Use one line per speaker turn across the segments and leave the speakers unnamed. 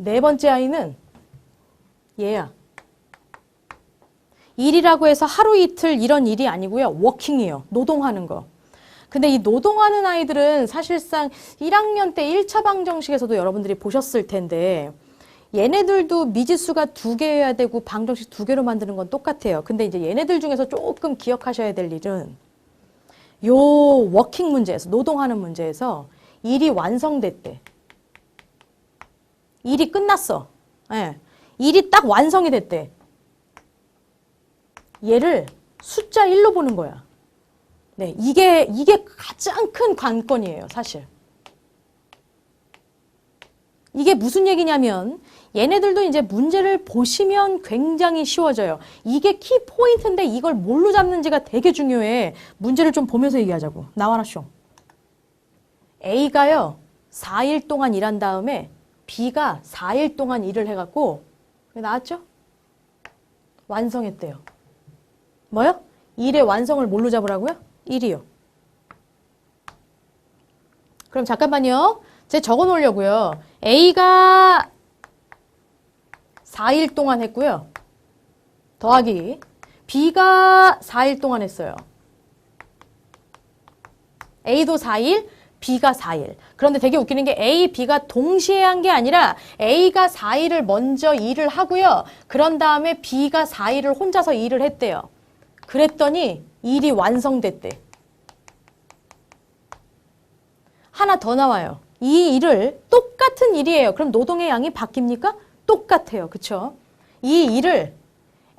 네 번째 아이는 얘야. 일이라고 해서 하루 이틀 이런 일이 아니고요. 워킹이에요. 노동하는 거. 근데 이 노동하는 아이들은 사실상 1학년 때 1차 방정식에서도 여러분들이 보셨을 텐데 얘네들도 미지수가 2개여야 되고 방정식 2개로 만드는 건 똑같아요. 근데 이제 얘네들 중에서 조금 기억하셔야 될 일은 요 워킹 문제에서, 노동하는 문제에서 일이 완성됐대. 일이 끝났어. 예. 일이 딱 완성이 됐대. 얘를 숫자 1로 보는 거야. 네, 이게 가장 큰 관건이에요, 사실. 이게 무슨 얘기냐면 얘네들도 이제 문제를 보시면 굉장히 쉬워져요. 이게 키 포인트인데 이걸 뭘로 잡는지가 되게 중요해. 문제를 좀 보면서 얘기하자고. 나와라 쇼. A가요 4일 동안 일한 다음에 B가 4일 동안 일을 해갖고 나왔죠? 완성했대요. 뭐요? 일의 완성을 뭘로 잡으라고요? 1이요. 그럼 잠깐만요. 제가 적어 놓으려고요. A가 4일 동안 했고요. 더하기 B가 4일 동안 했어요. A도 4일, B가 4일. 그런데 되게 웃기는 게 A, B가 동시에 한 게 아니라 A가 4일을 먼저 일을 하고요. 그런 다음에 B가 4일을 혼자서 일을 했대요. 그랬더니 일이 완성됐대. 하나 더 나와요. 이 일을 똑같은 일이에요. 그럼 노동의 양이 바뀝니까? 똑같아요. 그쵸? 이 일을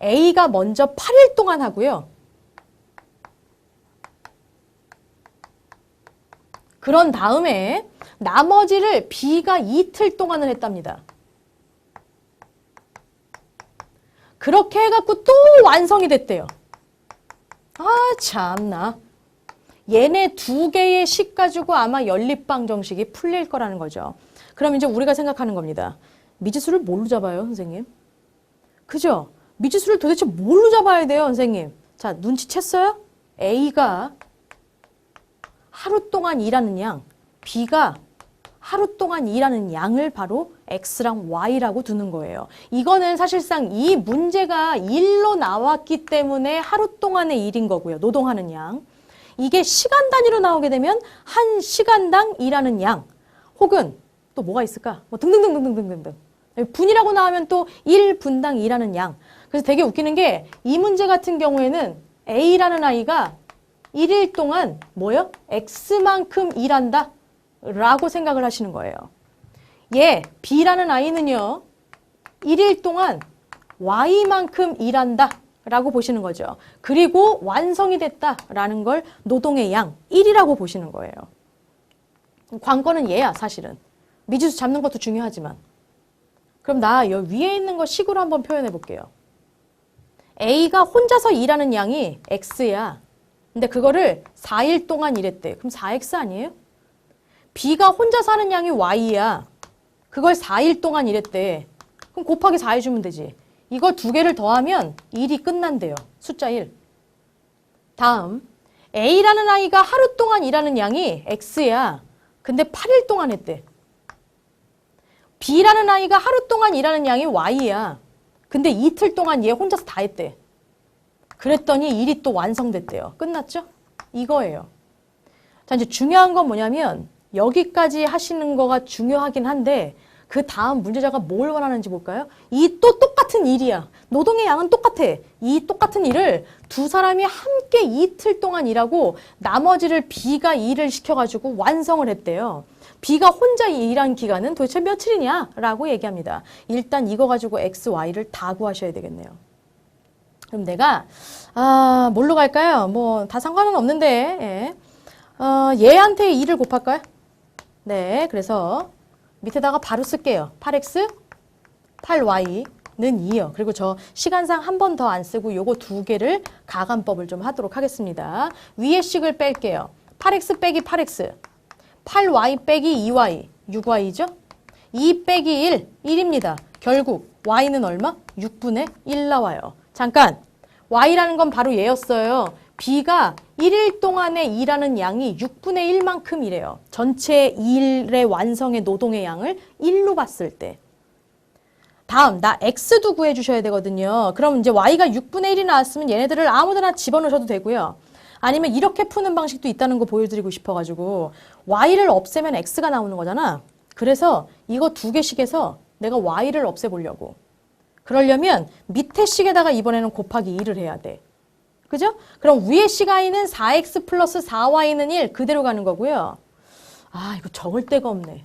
A가 먼저 8일 동안 하고요. 그런 다음에 나머지를 B가 이틀 동안을 했답니다. 그렇게 해갖고 또 완성이 됐대요. 아 참나. 얘네 2개의 식 가지고 아마 연립방정식이 풀릴 거라는 거죠. 그럼 이제 우리가 생각하는 겁니다. 미지수를 뭘로 잡아요, 선생님? 그죠? 미지수를 도대체 뭘로 잡아야 돼요, 선생님? 자, 눈치챘어요? A가 하루 동안 일하는 양, B가 하루 동안 일하는 양을 바로 X랑 Y라고 두는 거예요. 이거는 사실상 이 문제가 일로 나왔기 때문에 하루 동안의 일인 거고요. 노동하는 양. 이게 시간 단위로 나오게 되면 한 시간당 일하는 양 혹은 또 뭐가 있을까? 뭐 등등등등등등등. 분이라고 나오면 또 1분당 일하는 양. 그래서 되게 웃기는 게 이 문제 같은 경우에는 A라는 아이가 1일 동안 뭐요? X만큼 일한다 라고 생각을 하시는 거예요. 얘 B라는 아이는요 1일 동안 Y만큼 일한다 라고 보시는 거죠. 그리고 완성이 됐다라는 걸 노동의 양 1이라고 보시는 거예요. 관건은 얘야 사실은. 미지수 잡는 것도 중요하지만. 그럼 나 여기 위에 있는 거 식으로 한번 표현해 볼게요. A가 혼자서 일하는 양이 X야. 근데 그거를 4일 동안 일했대. 그럼 4X 아니에요? B가 혼자서 하는 양이 Y야. 그걸 4일 동안 일했대. 그럼 곱하기 4 해주면 되지. 이걸 2개를 더하면 일이 끝난대요. 숫자 1. 다음 A라는 아이가 하루 동안 일하는 양이 X야. 근데 8일 동안 했대. B라는 아이가 하루 동안 일하는 양이 Y야. 근데 이틀 동안 얘 혼자서 다 했대. 그랬더니 일이 또 완성됐대요. 끝났죠? 이거예요. 자, 이제 중요한 건 뭐냐면 여기까지 하시는 거가 중요하긴 한데 그 다음 문제자가 뭘 원하는지 볼까요? 이 또 똑같은 일이야. 노동의 양은 똑같아. 이 똑같은 일을 두 사람이 함께 이틀 동안 일하고 나머지를 B가 일을 시켜가지고 완성을 했대요. B가 혼자 일한 기간은 도대체 며칠이냐? 라고 얘기합니다. 일단 이거 가지고 X, Y를 다 구하셔야 되겠네요. 그럼 내가 뭘로 갈까요? 뭐 다 상관은 없는데 얘한테 2를 곱할까요? 네, 그래서 밑에다가 바로 쓸게요. 8x, 8y는 2요. 그리고 저 시간상 한 번 더 안 쓰고 요거 2개를 가감법을 좀 하도록 하겠습니다. 위에 식을 뺄게요. 8x 빼기 8x, 8y 빼기 2y, 6y죠? 2 빼기 1, 1입니다. 결국 y는 얼마? 6분의 1 나와요. 잠깐, y라는 건 바로 얘였어요. B가 1일 동안에 일하는 양이 6분의 1만큼이래요. 전체 일의 완성의 노동의 양을 1로 봤을 때. 다음, 나 x도 구해주셔야 되거든요. 그럼 이제 y가 6분의 1이 나왔으면 얘네들을 아무데나 집어넣으셔도 되고요. 아니면 이렇게 푸는 방식도 있다는 거 보여드리고 싶어가지고 y를 없애면 x가 나오는 거잖아. 그래서 이거 두 개씩에서 내가 y를 없애보려고. 그러려면 밑에 식에다가 이번에는 곱하기 2를 해야 돼. 그죠? 그럼 위에 식 i는 4x 플러스 4y는 1 그대로 가는 거고요. 아, 이거 적을 데가 없네.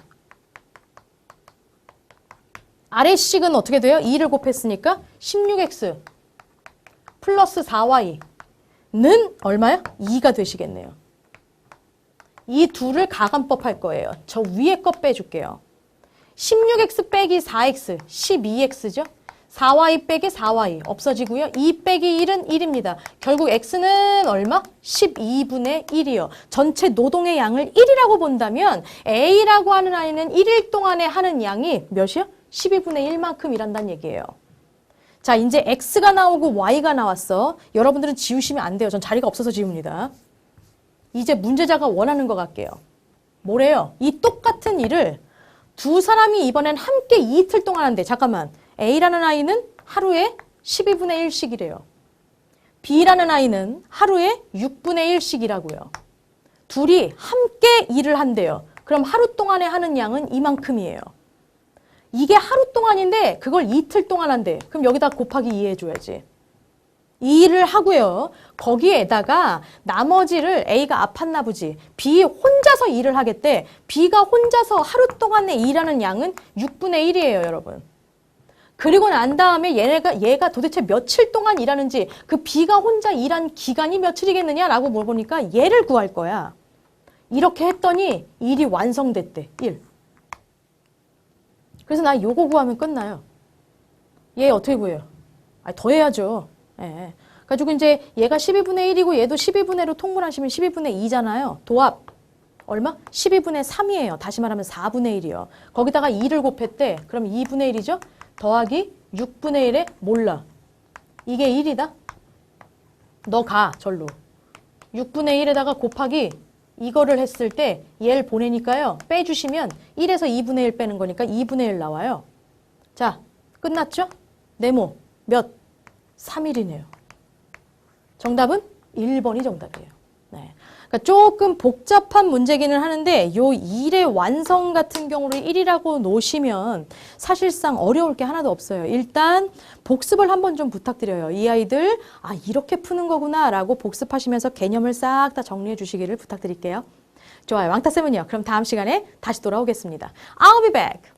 아래 식은 어떻게 돼요? 2를 곱했으니까 16x 플러스 4y는 얼마야? 2가 되시겠네요. 이 둘을 가감법 할 거예요. 저 위에 거 빼줄게요. 16x 빼기 4x, 12x죠? 4y 빼기 4y 없어지고요. 2 빼기 1은 1입니다. 결국 x는 얼마? 12분의 1이요. 전체 노동의 양을 1이라고 본다면 A라고 하는 아이는 1일 동안에 하는 양이 몇이요? 12분의 1만큼 일한다는 얘기예요. 자, 이제 x가 나오고 y가 나왔어. 여러분들은 지우시면 안 돼요. 전 자리가 없어서 지웁니다. 이제 문제자가 원하는 것 같게요. 뭐래요? 이 똑같은 일을 두 사람이 이번엔 함께 이틀 동안 한대. 잠깐만. A라는 아이는 하루에 12분의 1씩이래요. B라는 아이는 하루에 6분의 1씩이라고요. 둘이 함께 일을 한대요. 그럼 하루 동안에 하는 양은 이만큼이에요. 이게 하루 동안인데 그걸 이틀 동안 한대. 그럼 여기다 곱하기 2 해줘야지. 이 일을 하고요. 거기에다가 나머지를 A가 아팠나 보지. B 혼자서 일을 하겠대. B가 혼자서 하루 동안에 일하는 양은 6분의 1이에요, 여러분. 그리고 난 다음에 얘가 도대체 며칠 동안 일하는지 그 B가 혼자 일한 기간이 며칠이겠느냐라고 물어보니까 얘를 구할 거야. 이렇게 했더니 일이 완성됐대. 1. 그래서 나 요거 구하면 끝나요. 얘 어떻게 구해요? 더 해야죠. 예. 가지고 이제 얘가 12분의 1이고 얘도 12분의 1로 통분하시면 12분의 2잖아요. 도합 얼마? 12분의 3이에요. 다시 말하면 4분의 1이요. 거기다가 2를 곱했대. 그럼 2분의 1이죠? 더하기 6분의 1에 몰라. 이게 1이다? 너 가, 절로. 6분의 1에다가 곱하기 이거를 했을 때 얘를 보내니까요. 빼주시면 1에서 2분의 1 빼는 거니까 2분의 1 나와요. 자, 끝났죠? 네모 몇? 3일이네요. 정답은 1번이 정답이에요. 네. 그러니까 조금 복잡한 문제기는 하는데 요 일의 완성 같은 경우를 1이라고 놓으시면 사실상 어려울 게 하나도 없어요. 일단 복습을 한번 좀 부탁드려요. 이 아이들 이렇게 푸는 거구나 라고 복습하시면서 개념을 싹 다 정리해 주시기를 부탁드릴게요. 좋아요. 왕따쌤은요. 그럼 다음 시간에 다시 돌아오겠습니다. I'll be back.